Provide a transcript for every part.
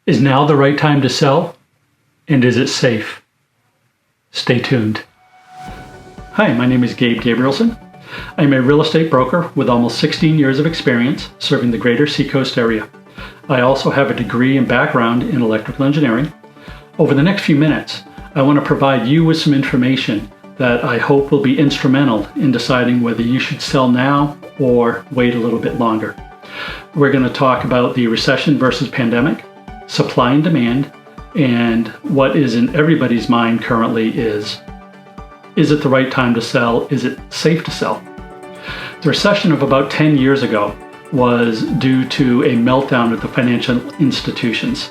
Is now the right time to sell? And is it safe? Stay tuned. Hi, my name is Gabe Gabrielson. I'm a real estate broker with almost 16 years of experience serving the greater Seacoast area. I also have a degree and background in electrical engineering. Over the next few minutes, I want to provide you with some information that I hope will be instrumental in deciding whether you should sell now or wait a little bit longer. We're going to talk about the recession versus pandemic, supply and demand, and what is in everybody's mind currently is it the right time to sell? Is it safe to sell? The recession of about 10 years ago was due to a meltdown at the financial institutions.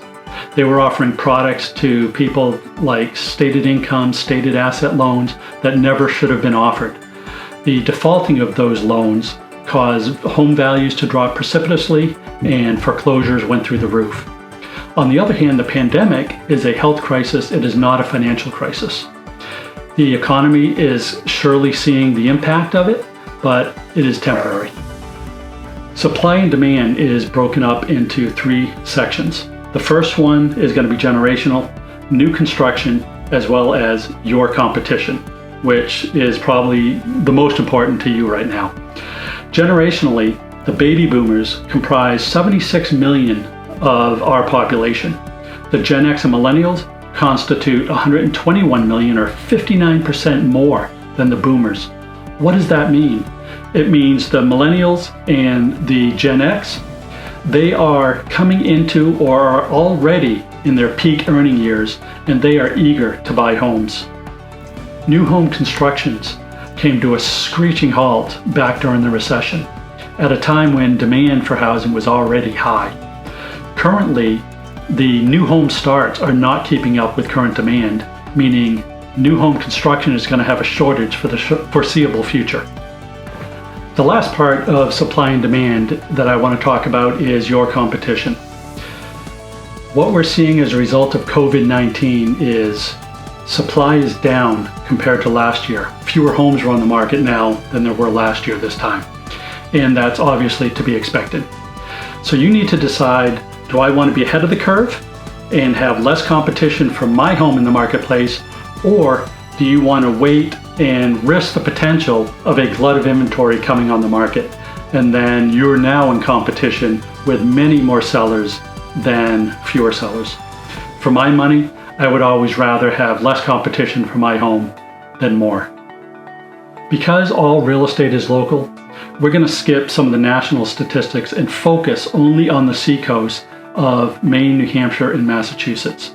They were offering products to people like stated income, stated asset loans that never should have been offered. The defaulting of those loans caused home values to drop precipitously and foreclosures went through the roof. On the other hand, the pandemic is a health crisis. It is not a financial crisis. The economy is surely seeing the impact of it, but it is temporary. Supply and demand is broken up into three sections. The first one is going to be generational, new construction, as well as your competition, which is probably the most important to you right now. Generationally, the baby boomers comprise 76 million of our population. The Gen X and millennials constitute 121 million, or 59% more than the boomers. What does that mean? It means the millennials and the Gen X, they are coming into or are already in their peak earning years, and they are eager to buy homes. New home constructions came to a screeching halt back during the recession, at a time when demand for housing was already high. Currently, the new home starts are not keeping up with current demand, meaning new home construction is going to have a shortage for the foreseeable future. The last part of supply and demand that I want to talk about is your competition. What we're seeing as a result of COVID-19 is supply is down compared to last year. Fewer homes are on the market now than there were last year this time. And that's obviously to be expected. So you need to decide, do I want to be ahead of the curve and have less competition for my home in the marketplace, or do you want to wait and risk the potential of a glut of inventory coming on the market, and then you're now in competition with many more sellers than fewer sellers? For my money, I would always rather have less competition for my home than more. Because all real estate is local, we're going to skip some of the national statistics and focus only on the Seacoast of Maine, New Hampshire, and Massachusetts.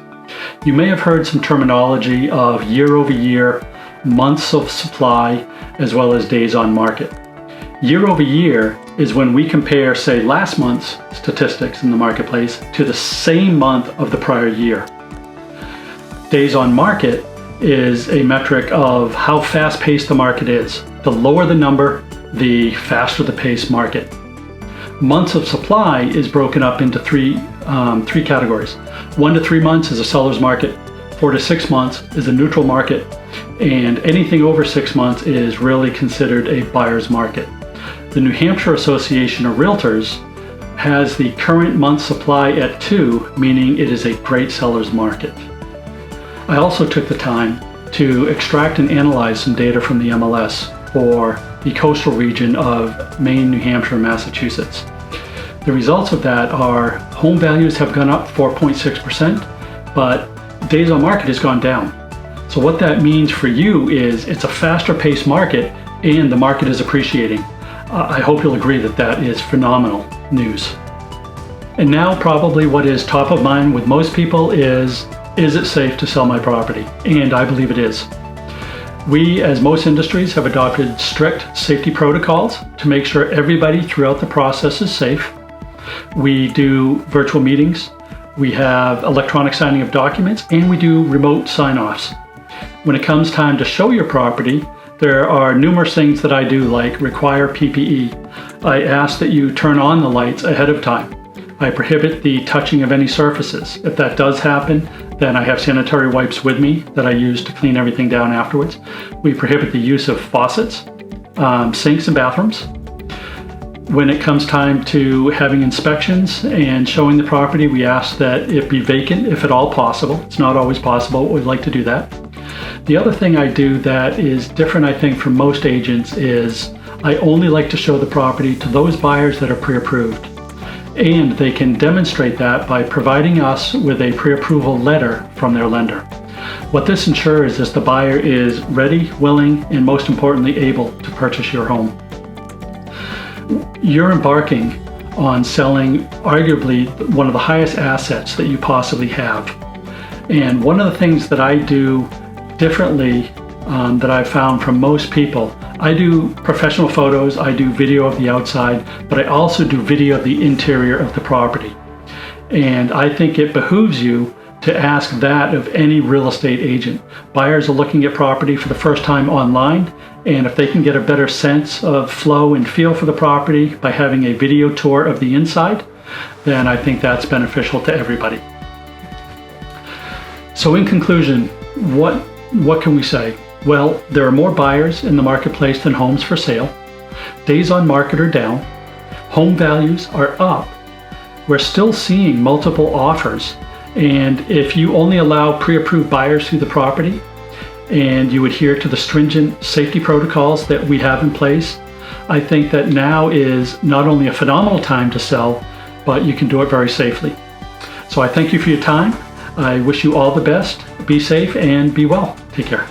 You may have heard some terminology of year-over-year, months of supply, as well as days on market. Year-over-year is when we compare, say, last month's statistics in the marketplace to the same month of the prior year. Days on market is a metric of how fast-paced the market is. The lower the number, the faster the pace market. Months of supply is broken up into three categories. 1 to 3 months is a seller's market, 4 to 6 months is a neutral market, and anything over 6 months is really considered a buyer's market. The New Hampshire Association of Realtors has the current month supply at 2, meaning it is a great seller's market. I also took the time to extract and analyze some data from the MLS for the coastal region of Maine, New Hampshire, and Massachusetts. The results of that are home values have gone up 4.6%, but days on market has gone down. So what that means for you is it's a faster paced market and the market is appreciating. I hope you'll agree that that is phenomenal news. And now probably what is top of mind with most people is it safe to sell my property? And I believe it is. We, as most industries, have adopted strict safety protocols to make sure everybody throughout the process is safe. We do virtual meetings, we have electronic signing of documents, and we do remote sign-offs. When it comes time to show your property, there are numerous things that I do, like require PPE. I ask that you turn on the lights ahead of time. I prohibit the touching of any surfaces. If that does happen, then I have sanitary wipes with me that I use to clean everything down afterwards. We prohibit the use of faucets, sinks, and bathrooms. When it comes time to having inspections and showing the property, we ask that it be vacant if at all possible. It's not always possible, but we'd like to do that. The other thing I do that is different, I think, from most agents is I only like to show the property to those buyers that are pre-approved. And they can demonstrate that by providing us with a pre-approval letter from their lender. What this ensures is the buyer is ready, willing, and most importantly, able to purchase your home. You're embarking on selling arguably one of the highest assets that you possibly have. And one of the things that I do differently that I've found from most people, I do professional photos, I do video of the outside, but I also do video of the interior of the property. And I think it behooves you to ask that of any real estate agent. Buyers are looking at property for the first time online, and if they can get a better sense of flow and feel for the property by having a video tour of the inside, then I think that's beneficial to everybody. So in conclusion, what can we say? Well, there are more buyers in the marketplace than homes for sale. Days on market are down. Home values are up. We're still seeing multiple offers. And if you only allow pre-approved buyers through the property and you adhere to the stringent safety protocols that we have in place, I think that now is not only a phenomenal time to sell, but you can do it very safely. So I thank you for your time. I wish you all the best. Be safe and be well. Take care.